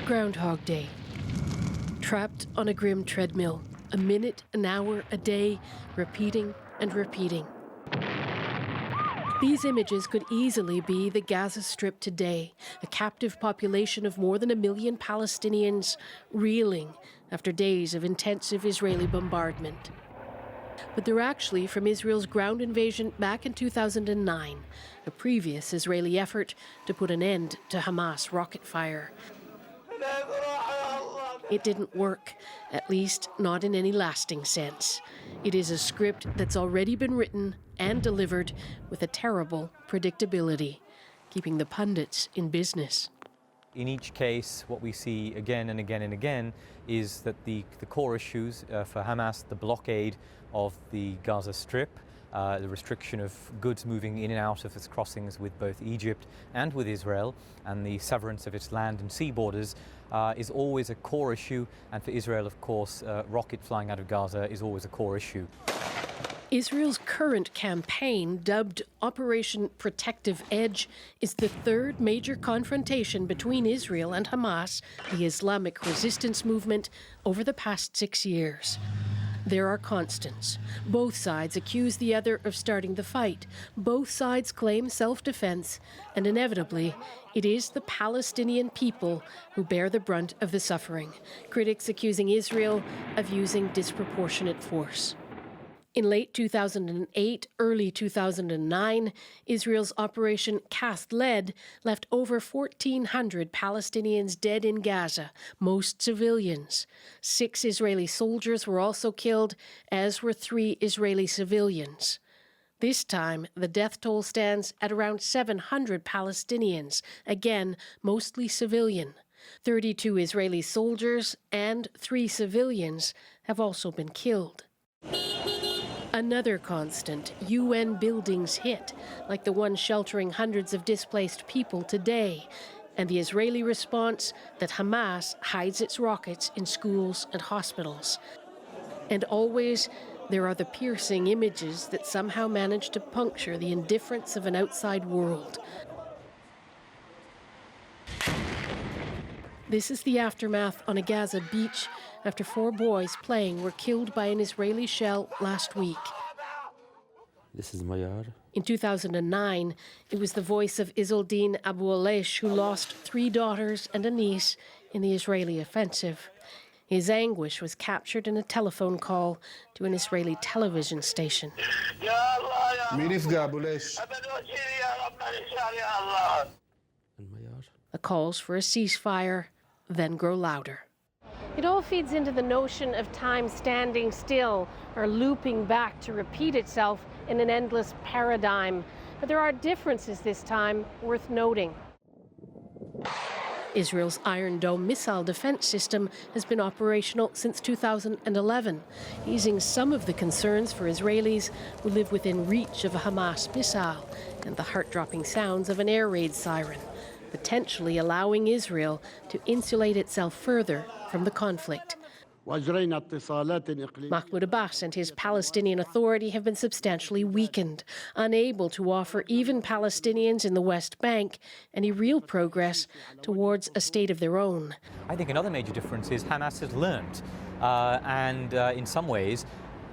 Groundhog Day. Trapped on a grim treadmill, a minute, an hour, a day, repeating and repeating. These images could easily be the Gaza Strip today, a captive population of more than 1 million Palestinians reeling after days of intensive Israeli bombardment. But they're actually from Israel's ground invasion back in 2009, a previous Israeli effort to put an end to Hamas rocket fire. It didn't work, at least not in any lasting sense. It is a script that's already been written and delivered with a terrible predictability, keeping the pundits in business. In each case, what we see again and again and again is that the core issues for Hamas, the blockade of the Gaza Strip, the restriction of goods moving in and out of its crossings with both Egypt and with Israel, and the severance of its land and sea borders is always a core issue. And for Israel, of course, rocket flying out of Gaza is always a core issue. Israel's current campaign, dubbed Operation Protective Edge, is the third major confrontation between Israel and Hamas, the Islamic resistance movement, over the past 6 years. There are constants. Both sides accuse the other of starting the fight. Both sides claim self-defense, and inevitably, it is the Palestinian people who bear the brunt of the suffering, critics accusing Israel of using disproportionate force. In late 2008, early 2009, Israel's Operation Cast Lead left over 1,400 Palestinians dead in Gaza, most civilians. 6 Israeli soldiers were also killed, as were 3 Israeli civilians. This time, the death toll stands at around 700 Palestinians, again, mostly civilian. 32 Israeli soldiers and 3 civilians have also been killed. Another constant, UN buildings hit, like the one sheltering hundreds of displaced people today, and the Israeli response that Hamas hides its rockets in schools and hospitals. And always, there are the piercing images that somehow manage to puncture the indifference of an outside world. This is the aftermath on a Gaza beach after 4 boys playing were killed by an Israeli shell last week. This is my yard. In 2009, it was the voice of Izzeldin Abu Aleish who lost 3 daughters and a niece in the Israeli offensive. His anguish was captured in a telephone call to an Israeli television station. The calls for a ceasefire then grow louder. It all feeds into the notion of time standing still or looping back to repeat itself in an endless paradigm. But there are differences this time worth noting. Israel's Iron Dome missile defense system has been operational since 2011, easing some of the concerns for Israelis who live within reach of a Hamas missile and the heart-dropping sounds of an air raid siren, potentially allowing Israel to insulate itself further from the conflict. Mahmoud Abbas and his Palestinian Authority have been substantially weakened, unable to offer even Palestinians in the West Bank any real progress towards a state of their own. I think another major difference is Hamas has learned, and in some ways,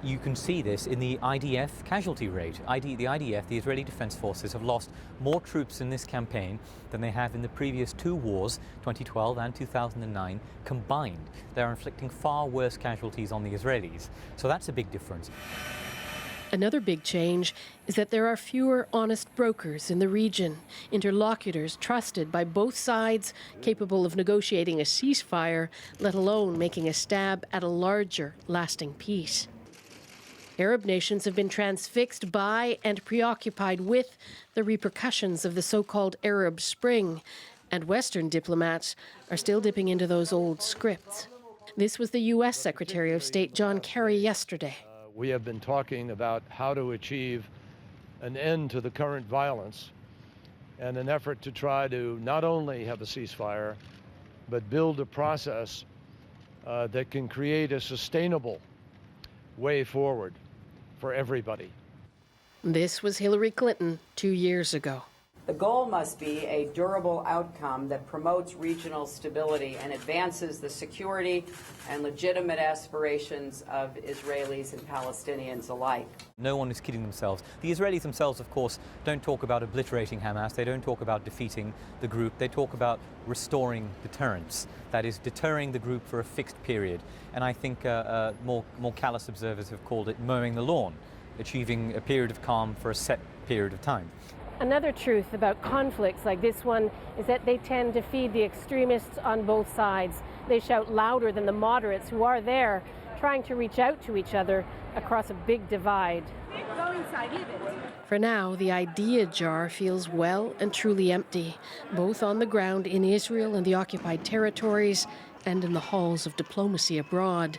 you can see this in the IDF casualty rate. The IDF, the Israeli Defense Forces, have lost more troops in this campaign than they have in the previous 2 wars, 2012 and 2009, combined. They're inflicting far worse casualties on the Israelis. So that's a big difference. Another big change is that there are fewer honest brokers in the region, interlocutors trusted by both sides, capable of negotiating a ceasefire, let alone making a stab at a larger, lasting peace. Arab nations have been transfixed by and preoccupied with the repercussions of the so-called Arab Spring, and Western diplomats are still dipping into those old scripts. This was the U.S. Secretary of State John Kerry yesterday. We have been talking about how to achieve an end to the current violence and an effort to try to not only have a ceasefire, but build a process that can create a sustainable way forward for everybody. This was Hillary Clinton 2 years ago. The goal must be a durable outcome that promotes regional stability and advances the security and legitimate aspirations of Israelis and Palestinians alike. No one is kidding themselves. The Israelis themselves, of course, don't talk about obliterating Hamas. They don't talk about defeating the group. They talk about restoring deterrence. That is, deterring the group for a fixed period. And I think more callous observers have called it mowing the lawn, achieving a period of calm for a set period of time. Another truth about conflicts like this one is that they tend to feed the extremists on both sides. They shout louder than the moderates who are there, trying to reach out to each other across a big divide. For now, the idea jar feels well and truly empty, both on the ground in Israel and the occupied territories and in the halls of diplomacy abroad.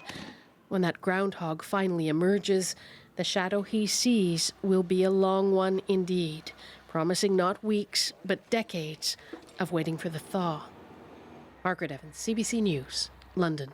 When that groundhog finally emerges, the shadow he sees will be a long one indeed, promising not weeks, but decades of waiting for the thaw. Margaret Evans, CBC News, London.